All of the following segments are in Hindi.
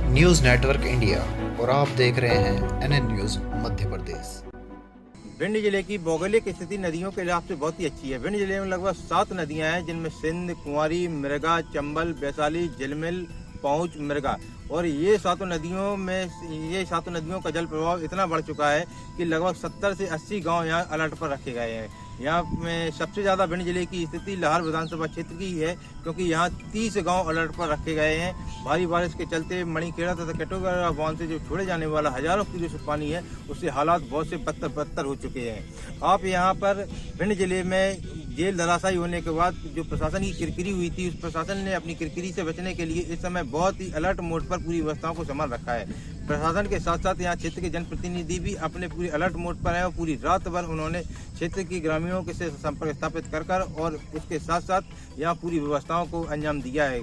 न्यूज़ नेटवर्क इंडिया और आप देख रहे हैं एनएन न्यूज़ मध्य प्रदेश। भिंड जिले की भौगोलिक स्थिति नदियों के लिहाज से बहुत ही अच्छी है। भिंड जिले में लगभग 7 नदियां हैं, जिनमें सिंध, कुंवारी, मृगा, चंबल, वैशाली, झिलमिल, पहुंच, मृगा। और ये सातों नदियों का जल प्रवाह इतना बढ़ चुका है कि लगभग 70 से 80 गांव यहाँ अलर्ट पर रखे गए हैं। यहाँ में सबसे ज़्यादा भिंड जिले की स्थिति लाहौर विधानसभा क्षेत्र की है, क्योंकि यहाँ 30 गांव अलर्ट पर रखे गए हैं। भारी बारिश के चलते मणिखेड़ा तथा कटोगरा बांध से जो छोड़े जाने वाला हजारों क्यूसेक पानी है, उससे हालात बहुत से बदतर हो चुके हैं। आप यहाँ पर भिंड जिले में जेल धराशायी होने के बाद जो प्रशासन की किरकिरी हुई थी, उस प्रशासन ने अपनी किरकिरी से बचने के लिए इस समय बहुत ही अलर्ट मोड पर पूरी व्यवस्थाओं को संभाल रखा है। प्रशासन के साथ साथ यहाँ क्षेत्र के जनप्रतिनिधि भी अपने पूरे अलर्ट मोड पर हैं और पूरी रात भर उन्होंने क्षेत्र के ग्रामीणों के से संपर्क स्थापित कर और उसके साथ साथ यहाँ पूरी व्यवस्थाओं को अंजाम दिया है।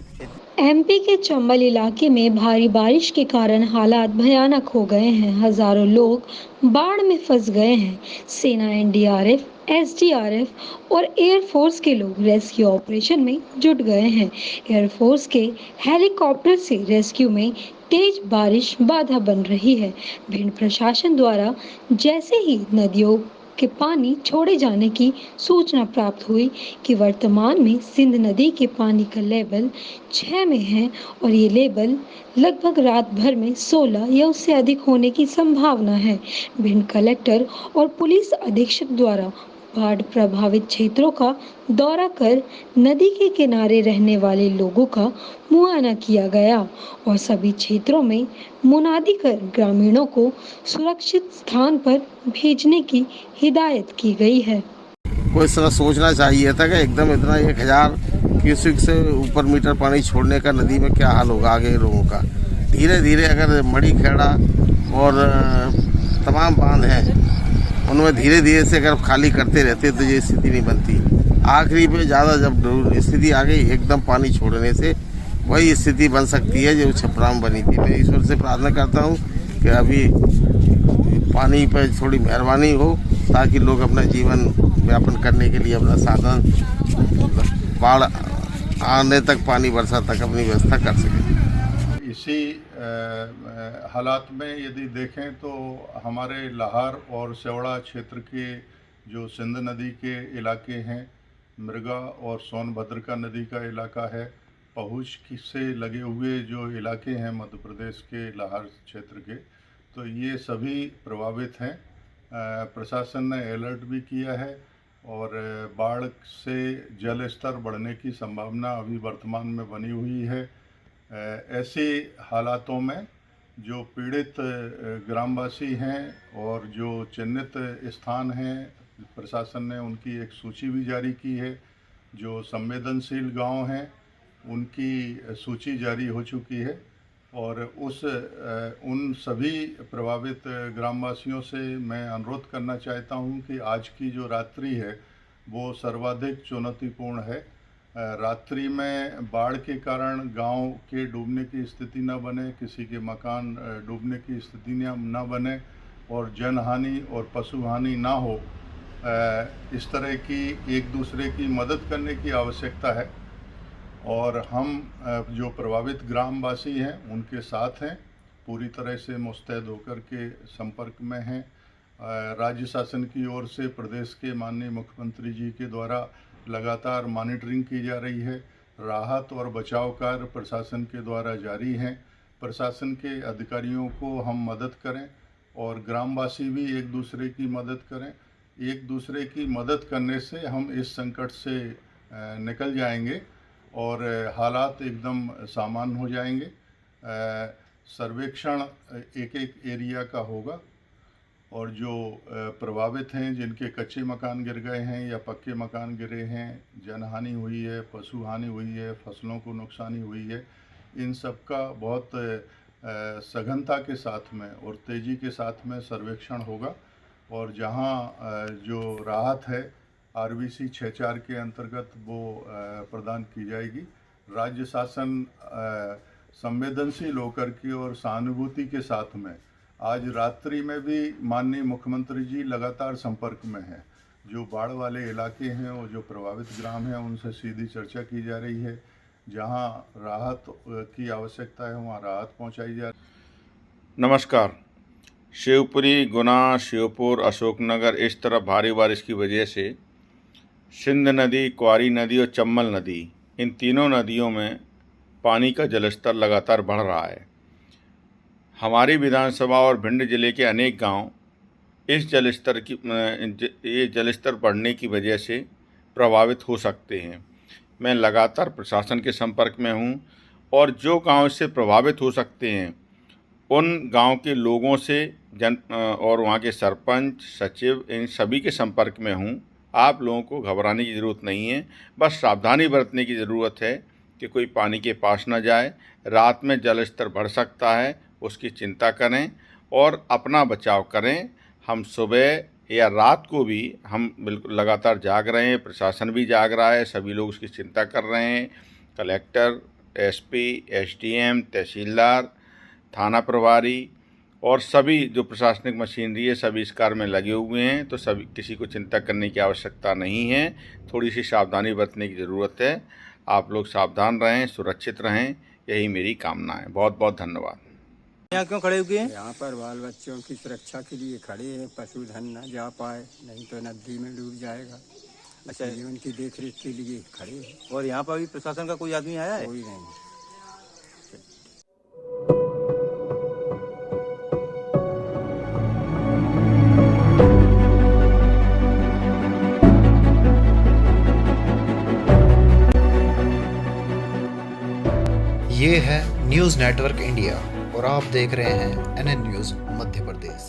एमपी के चंबल इलाके में भारी बारिश के कारण हालात भयानक हो गए हैं। हजारों लोग बाढ़ में फंस गए हैं। सेना, एनडीआरएफ, एसडीआरएफ और एयरफोर्स के लोग रेस्क्यू ऑपरेशन में जुट गए हैं। एयरफोर्स के हेलीकॉप्टर से रेस्क्यू में तेज बारिश बाधा बन रही है। भिंड प्रशासन द्वारा जैसे ही नदियों के पानी छोड़े जाने की सूचना प्राप्त हुई कि वर्तमान में सिंध नदी के पानी का लेवल 6 में है और ये लेवल लगभग रात भर में 16 या उससे अधिक होने की संभावना है। भिंड कलेक्टर और पुलिस अधीक्षक द्वारा बाढ़ प्रभावित क्षेत्रों का दौरा कर नदी के किनारे रहने वाले लोगों का मुआयना किया गया और सभी क्षेत्रों में मुनादी कर ग्रामीणों को सुरक्षित स्थान पर भेजने की हिदायत की गई है। को इस तरह सोचना चाहिए था कि एकदम इतना 1000 क्यूसेक से ऊपर मीटर पानी छोड़ने का नदी में क्या हाल होगा आगे लोगों का। धीरे धीरे अगर मणिखेड़ा और तमाम बांध हैं उनमें धीरे धीरे से अगर खाली करते रहते तो ये स्थिति नहीं बनती। आखिरी पे ज़्यादा जब स्थिति आ गई एकदम पानी छोड़ने से वही स्थिति बन सकती है जो छपरा में बनी थी। मैं ईश्वर से प्रार्थना करता हूँ कि अभी पानी पर थोड़ी मेहरबानी हो ताकि लोग अपना जीवन व्यापन करने के लिए अपना साधन बाढ़ आने तक, पानी वर्षा तक अपनी व्यवस्था कर सकें। इसी हालात में यदि देखें तो हमारे लाहौर और सेवड़ा क्षेत्र के जो सिंध नदी के इलाके हैं, मृगा और सोनभद्रका नदी का इलाका है, पहुँच से लगे हुए जो इलाके हैं मध्य प्रदेश के लाहौर क्षेत्र के, तो ये सभी प्रभावित हैं। प्रशासन ने अलर्ट भी किया है और बाढ़ से जल स्तर बढ़ने की संभावना अभी वर्तमान में बनी हुई है। ऐसे हालातों में जो पीड़ित ग्रामवासी हैं और जो चिन्हित स्थान हैं, प्रशासन ने उनकी एक सूची भी जारी की है। जो संवेदनशील गांव हैं उनकी सूची जारी हो चुकी है और उन सभी प्रभावित ग्रामवासियों से मैं अनुरोध करना चाहता हूं कि आज की जो रात्रि है वो सर्वाधिक चुनौतीपूर्ण है। रात्रि में बाढ़ के कारण गांव के डूबने की स्थिति न बने, किसी के मकान डूबने की स्थिति न बने और जनहानि और पशु हानि ना हो, इस तरह की एक दूसरे की मदद करने की आवश्यकता है। और हम जो प्रभावित ग्रामवासी हैं उनके साथ हैं, पूरी तरह से मुस्तैद होकर के संपर्क में हैं। राज्य शासन की ओर से प्रदेश के माननीय मुख्यमंत्री जी के द्वारा लगातार मॉनिटरिंग की जा रही है। राहत और बचाव कार्य प्रशासन के द्वारा जारी हैं। प्रशासन के अधिकारियों को हम मदद करें और ग्रामवासी भी एक दूसरे की मदद करें। एक दूसरे की मदद करने से हम इस संकट से निकल जाएंगे और हालात एकदम सामान्य हो जाएंगे। सर्वेक्षण एक एक एरिया का होगा और जो प्रभावित हैं, जिनके कच्चे मकान गिर गए हैं या पक्के मकान गिरे हैं, जनहानि हुई है, पशु हानि हुई है, फसलों को नुकसानी हुई है, इन सब का बहुत सघनता के साथ में और तेज़ी के साथ में सर्वेक्षण होगा और जहां जो राहत है आरवीसी 6-4 के अंतर्गत वो प्रदान की जाएगी। राज्य शासन संवेदनशील होकर के और सहानुभूति के साथ में आज रात्रि में भी माननीय मुख्यमंत्री जी लगातार संपर्क में हैं। जो बाढ़ वाले इलाके हैं और जो प्रभावित ग्राम हैं उनसे सीधी चर्चा की जा रही है। जहां राहत की आवश्यकता है वहां राहत पहुंचाई जा रही है। नमस्कार। शिवपुरी, गुना, श्योपुर, अशोकनगर इस तरफ भारी बारिश की वजह से सिंध नदी, क्वारी नदी और चंबल नदी, इन तीनों नदियों में पानी का जलस्तर लगातार बढ़ रहा है। हमारी विधानसभा और भिंड जिले के अनेक गांव इस ये जलस्तर बढ़ने की वजह से प्रभावित हो सकते हैं। मैं लगातार प्रशासन के संपर्क में हूं और जो गांव इससे प्रभावित हो सकते हैं उन गांव के लोगों से और वहां के सरपंच, सचिव, इन सभी के संपर्क में हूं। आप लोगों को घबराने की ज़रूरत नहीं है, बस सावधानी बरतने की ज़रूरत है कि कोई पानी के पास न जाए। रात में जलस्तर बढ़ सकता है, उसकी चिंता करें और अपना बचाव करें। हम सुबह या रात को भी हम बिल्कुल लगातार जाग रहे हैं, प्रशासन भी जाग रहा है, सभी लोग उसकी चिंता कर रहे हैं। कलेक्टर, एसपी, एसडीएम, तहसीलदार, थाना प्रभारी और सभी जो प्रशासनिक मशीनरी है सभी इस कार्य में लगे हुए हैं, तो सभी किसी को चिंता करने की आवश्यकता नहीं है। थोड़ी सी सावधानी बरतने की ज़रूरत है। आप लोग सावधान रहें, सुरक्षित रहें, यही मेरी कामना है। बहुत बहुत धन्यवाद। यहाँ क्यों खड़े हुए हैं? यहाँ पर बाल बच्चों की सुरक्षा के लिए खड़े हैं, पशुधन न जा पाए, नहीं तो नदी में डूब जाएगा। अच्छा, इसलिए उनकी देखरेख के लिए खड़े हैं। और यहाँ पर अभी प्रशासन का कोई आदमी आया है? कोई नहीं। ये है न्यूज़ नेटवर्क इंडिया और आप देख रहे हैं एनएन न्यूज़ मध्य प्रदेश।